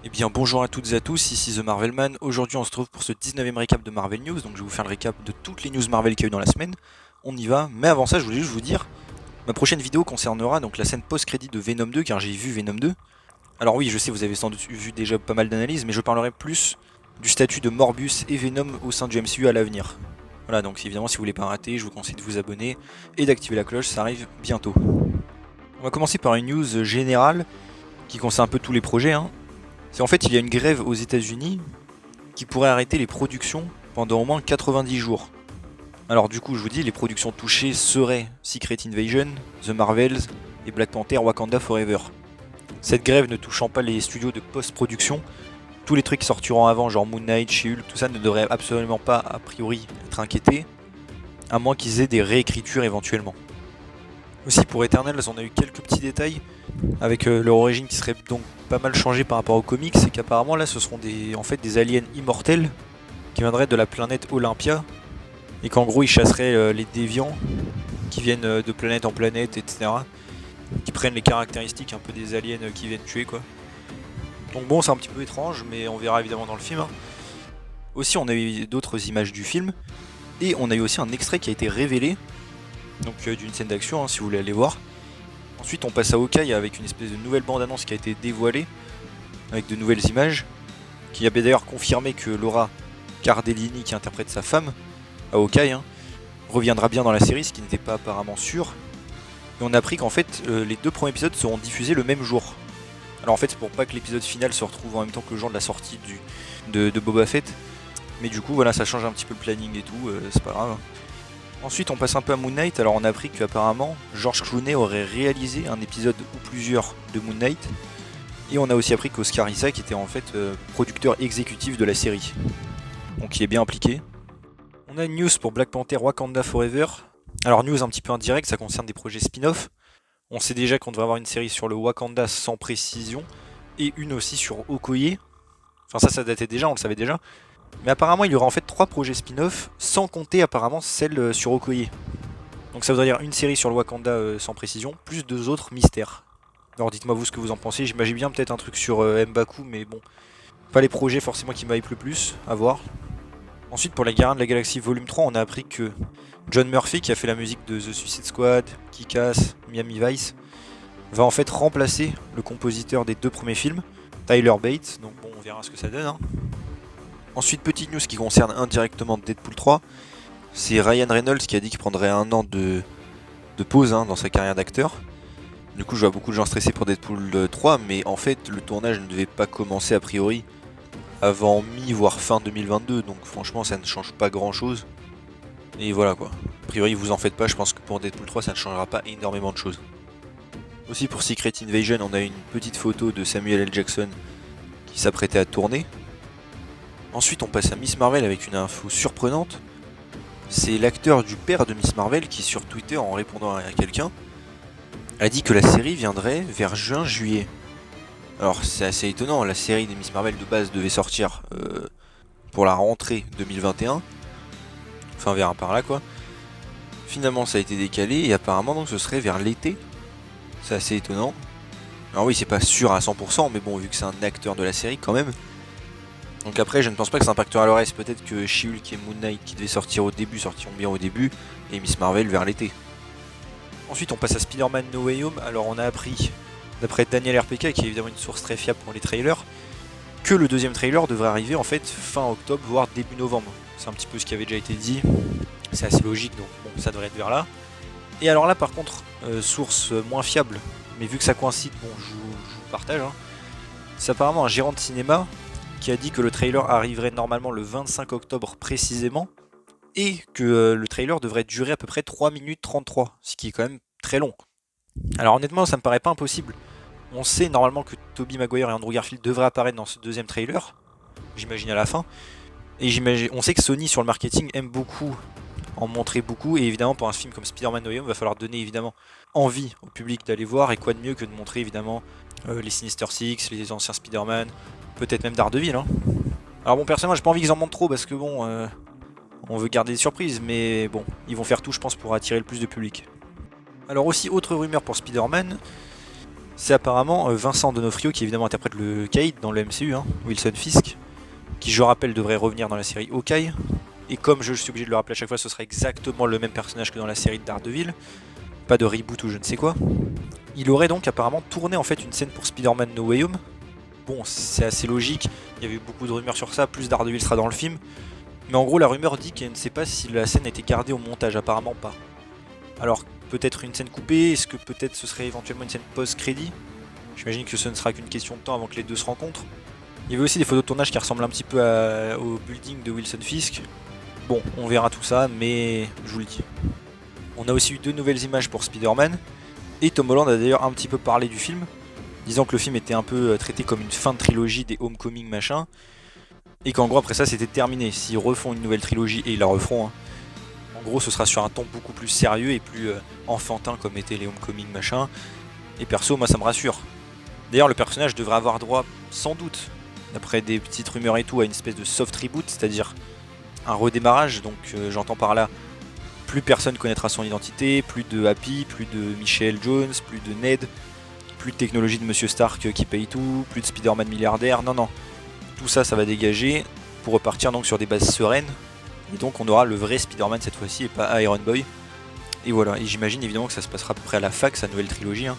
Eh bien bonjour à toutes et à tous, ici The Marvelman. Aujourd'hui on se retrouve pour ce 19ème récap de Marvel News. Donc je vais vous faire le récap de toutes les news Marvel qu'il y a eu dans la semaine. On y va, mais avant ça je voulais juste vous dire, ma prochaine vidéo concernera donc la scène post-crédit de Venom 2, car j'ai vu Venom 2. Alors oui, je sais, vous avez sans doute vu déjà pas mal d'analyses, mais je parlerai plus du statut de Morbius et Venom au sein du MCU à l'avenir. Voilà, donc évidemment si vous voulez pas rater, je vous conseille de vous abonner et d'activer la cloche, ça arrive bientôt. On va commencer par une news générale qui concerne un peu tous les projets, hein. C'est en fait il y a une grève aux États-Unis qui pourrait arrêter les productions pendant au moins 90 jours. Alors du coup je vous dis, les productions touchées seraient Secret Invasion, The Marvels et Black Panther Wakanda Forever. Cette grève ne touchant pas les studios de post-production, tous les trucs qui sortiront avant, genre Moon Knight, She-Hulk, tout ça ne devrait absolument pas a priori être inquiétés, à moins qu'ils aient des réécritures éventuellement. Aussi pour Eternals, on a eu quelques petits détails avec leur origine qui serait donc pas mal changée par rapport aux comics, c'est qu'apparemment là ce seront en fait des aliens immortels qui viendraient de la planète Olympia et qu'en gros ils chasseraient les déviants qui viennent de planète en planète, etc. Qui prennent les caractéristiques un peu des aliens qui viennent tuer quoi. Donc bon, c'est un petit peu étrange, mais on verra évidemment dans le film, hein. Aussi on a eu d'autres images du film et on a eu aussi un extrait qui a été révélé, donc d'une scène d'action, hein, si vous voulez aller voir. Ensuite on passe à Hawkeye avec une espèce de nouvelle bande-annonce qui a été dévoilée, avec de nouvelles images, qui a d'ailleurs confirmé que Laura Cardellini, qui interprète sa femme, à Hawkeye, hein, reviendra bien dans la série, ce qui n'était pas apparemment sûr. Et on a appris qu'en fait les deux premiers épisodes seront diffusés le même jour. Alors en fait c'est pour pas que l'épisode final se retrouve en même temps que le jour de la sortie de Boba Fett. Mais du coup voilà, ça change un petit peu le planning et tout, c'est pas grave. Ensuite on passe un peu à Moon Knight. Alors on a appris qu'apparemment George Clooney aurait réalisé un épisode ou plusieurs de Moon Knight. Et on a aussi appris qu'Oscar Isaac était en fait producteur exécutif de la série. Donc il est bien impliqué. On a une news pour Black Panther Wakanda Forever. Alors news un petit peu indirect, ça concerne des projets spin-off. On sait déjà qu'on devrait avoir une série sur le Wakanda sans précision. Et une aussi sur Okoye. Enfin ça datait déjà, on le savait déjà. Mais apparemment il y aura en fait 3 projets spin-off, sans compter apparemment celle sur Okoye. Donc ça voudrait dire une série sur le Wakanda sans précision, plus 2 autres mystères. Alors dites-moi vous ce que vous en pensez, j'imagine bien peut-être un truc sur M'Baku, mais bon, pas les projets forcément qui m'hype le plus, à voir. Ensuite pour les Gardiens de la Galaxie volume 3, on a appris que John Murphy, qui a fait la musique de The Suicide Squad, Kick-Ass, Miami Vice, va en fait remplacer le compositeur des 2 premiers films, Tyler Bates, donc bon on verra ce que ça donne, hein. Ensuite, petite news qui concerne indirectement Deadpool 3, c'est Ryan Reynolds qui a dit qu'il prendrait un an de pause, hein, dans sa carrière d'acteur. Du coup, je vois beaucoup de gens stressés pour Deadpool 3, mais en fait, le tournage ne devait pas commencer a priori avant mi voire fin 2022, donc franchement, ça ne change pas grand chose. Et voilà quoi. A priori, vous en faites pas, je pense que pour Deadpool 3, ça ne changera pas énormément de choses. Aussi pour Secret Invasion, on a une petite photo de Samuel L. Jackson qui s'apprêtait à tourner. Ensuite, on passe à Miss Marvel avec une info surprenante. C'est l'acteur du père de Miss Marvel qui, sur Twitter, en répondant à quelqu'un, a dit que la série viendrait vers juin-juillet. Alors, c'est assez étonnant, la série des Miss Marvel de base devait sortir pour la rentrée 2021. Enfin, vers par là, quoi. Finalement, ça a été décalé et apparemment, donc, ce serait vers l'été. C'est assez étonnant. Alors oui, c'est pas sûr à 100%, mais bon, vu que c'est un acteur de la série, quand même. Donc après, je ne pense pas que ça impactera le reste. Peut-être que She-Hulk et Moon Knight qui devaient sortir au début sortiront bien au début, et Miss Marvel vers l'été. Ensuite, on passe à Spider-Man No Way Home. Alors, on a appris, d'après Daniel RPK, qui est évidemment une source très fiable pour les trailers, que le deuxième trailer devrait arriver en fait fin octobre, voire début novembre. C'est un petit peu ce qui avait déjà été dit. C'est assez logique, donc bon, ça devrait être vers là. Et alors là, par contre, source moins fiable, mais vu que ça coïncide, bon, je vous partage, hein. C'est apparemment un gérant de cinéma qui a dit que le trailer arriverait normalement le 25 octobre précisément, et que le trailer devrait durer à peu près 3 minutes 33, ce qui est quand même très long. Alors honnêtement, ça me paraît pas impossible. On sait normalement que Tobey Maguire et Andrew Garfield devraient apparaître dans ce deuxième trailer, j'imagine à la fin. Et on sait que Sony sur le marketing aime beaucoup en montrer beaucoup, et évidemment pour un film comme Spider-Man No Way Home, il va falloir donner évidemment envie au public d'aller voir, et quoi de mieux que de montrer évidemment les Sinister Six, les anciens Spider-Man, peut-être même Daredevil, hein. Alors bon, personnellement j'ai pas envie qu'ils en montrent trop parce que bon, on veut garder des surprises, mais bon, ils vont faire tout je pense pour attirer le plus de public. Alors aussi autre rumeur pour Spider-Man, c'est apparemment Vincent D'Onofrio qui évidemment interprète le Cade dans le MCU, hein, Wilson Fisk, qui je rappelle devrait revenir dans la série Hawkeye. Et comme je suis obligé de le rappeler à chaque fois, ce sera exactement le même personnage que dans la série de Daredevil. Pas de reboot ou je ne sais quoi. Il aurait donc apparemment tourné en fait une scène pour Spider-Man No Way Home. Bon, c'est assez logique, il y avait eu beaucoup de rumeurs sur ça, plus Daredevil sera dans le film. Mais en gros, la rumeur dit qu'elle ne sait pas si la scène a été gardée au montage, apparemment pas. Alors, peut-être une scène coupée, est-ce que peut-être ce serait éventuellement une scène post-crédit? J'imagine que ce ne sera qu'une question de temps avant que les deux se rencontrent. Il y avait aussi des photos de tournage qui ressemblent un petit peu au building de Wilson Fisk. Bon, on verra tout ça, mais je vous le dis. On a aussi eu 2 nouvelles images pour Spider-Man, et Tom Holland a d'ailleurs un petit peu parlé du film, disant que le film était un peu traité comme une fin de trilogie des Homecoming machin, et qu'en gros après ça c'était terminé. S'ils refont une nouvelle trilogie, et ils la referont, hein, en gros ce sera sur un ton beaucoup plus sérieux et plus enfantin comme étaient les Homecoming machin, et perso moi ça me rassure. D'ailleurs le personnage devrait avoir droit, sans doute, d'après des petites rumeurs et tout, à une espèce de soft reboot, c'est-à-dire un redémarrage, donc j'entends par là plus personne connaîtra son identité, plus de Happy, plus de Michelle Jones, plus de Ned, plus de technologie de Monsieur Stark qui paye tout, plus de Spider-Man milliardaire, non. Tout ça, ça va dégager pour repartir donc sur des bases sereines. Et donc on aura le vrai Spider-Man cette fois-ci et pas Iron Boy. Et voilà, et j'imagine évidemment que ça se passera à peu près à la fac, sa nouvelle trilogie. Hein.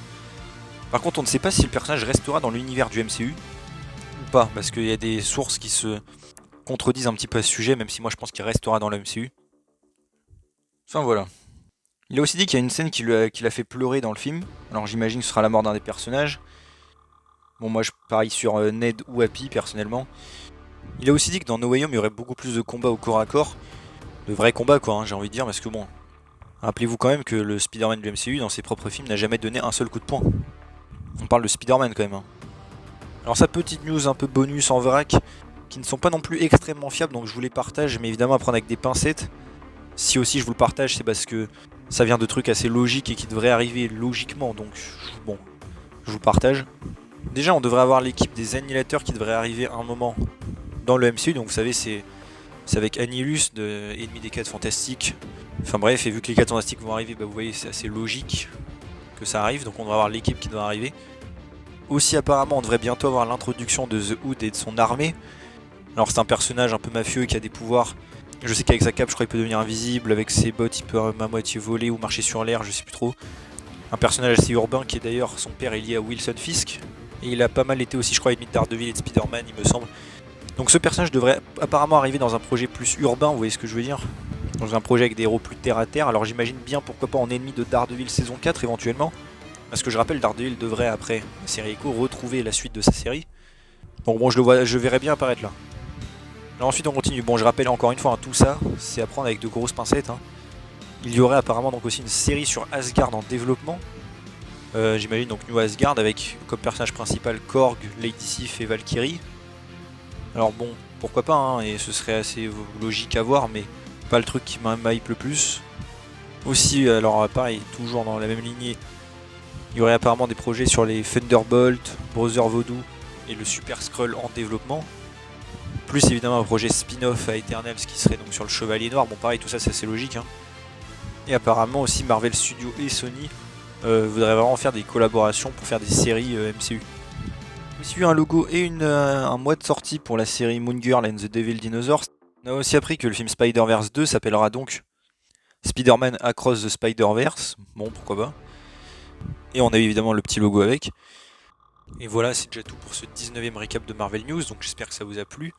Par contre, on ne sait pas si le personnage restera dans l'univers du MCU ou pas, parce qu'il y a des sources qui se contredisent un petit peu à ce sujet, même si moi je pense qu'il restera dans le MCU. Enfin voilà. Il a aussi dit qu'il y a une scène qui l'a fait pleurer dans le film. Alors j'imagine que ce sera la mort d'un des personnages. Bon, moi je parie sur Ned ou Happy personnellement. Il a aussi dit que dans No Way Home il y aurait beaucoup plus de combats au corps à corps. De vrais combats quoi, hein, j'ai envie de dire, parce que bon. Rappelez-vous quand même que le Spider-Man du MCU dans ses propres films n'a jamais donné un seul coup de poing. On parle de Spider-Man quand même. Hein. Alors sa petite news un peu bonus en vrac, qui ne sont pas non plus extrêmement fiables, donc je vous les partage, mais évidemment à prendre avec des pincettes. Si aussi je vous le partage, c'est parce que ça vient de trucs assez logiques et qui devraient arriver logiquement, donc bon, je vous le partage. Déjà, on devrait avoir l'équipe des Annihilateurs qui devrait arriver à un moment dans le MCU, donc vous savez, c'est avec Annihilus, ennemi des 4 Fantastiques. Enfin bref, et vu que les 4 Fantastiques vont arriver, bah, vous voyez, c'est assez logique que ça arrive, donc on devrait avoir l'équipe qui doit arriver. Aussi, apparemment, on devrait bientôt avoir l'introduction de The Hood et de son armée. Alors, c'est un personnage un peu mafieux qui a des pouvoirs. Je sais qu'avec sa cape, je crois qu'il peut devenir invisible. Avec ses bottes, il peut à moitié voler ou marcher sur l'air, je sais plus trop. Un personnage assez urbain qui est d'ailleurs, son père est lié à Wilson Fisk. Et il a pas mal été aussi, je crois, ennemi de Daredevil et de Spider-Man, il me semble. Donc ce personnage devrait apparemment arriver dans un projet plus urbain, vous voyez ce que je veux dire? Dans un projet avec des héros plus terre à terre. Alors j'imagine bien pourquoi pas en ennemi de Daredevil saison 4 éventuellement. Parce que je rappelle, Daredevil devrait, après la série Echo, retrouver la suite de sa série. Donc bon, je verrai bien apparaître là. Alors ensuite on continue. Bon, je rappelle encore une fois, hein, tout ça, c'est à prendre avec de grosses pincettes. Hein. Il y aurait apparemment donc aussi une série sur Asgard en développement. J'imagine donc New Asgard avec comme personnage principal Korg, Lady Sif et Valkyrie. Alors bon, pourquoi pas, hein, et ce serait assez logique à voir, mais pas le truc qui m'hype le plus. Aussi, alors pareil, toujours dans la même lignée, il y aurait apparemment des projets sur les Thunderbolt, Brother Voodoo et le Super Skrull en développement. Plus évidemment un projet spin-off à Eternals qui serait donc sur le Chevalier Noir. Bon pareil, tout ça c'est assez logique. Hein. Et apparemment aussi Marvel Studios et Sony voudraient vraiment faire des collaborations pour faire des séries MCU. Il y a eu un logo et un mois de sortie pour la série Moon Girl and the Devil Dinosaurs. On a aussi appris que le film Spider-Verse 2 s'appellera donc Spider-Man Across the Spider-Verse. Bon, pourquoi pas. Et on a eu évidemment le petit logo avec. Et voilà, c'est déjà tout pour ce 19e récap de Marvel News, donc j'espère que ça vous a plu.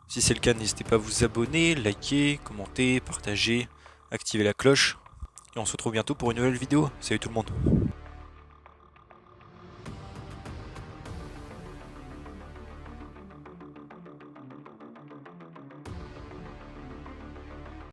Si c'est le cas, n'hésitez pas à vous abonner, liker, commenter, partager, activer la cloche. Et on se retrouve bientôt pour une nouvelle vidéo. Salut tout le monde.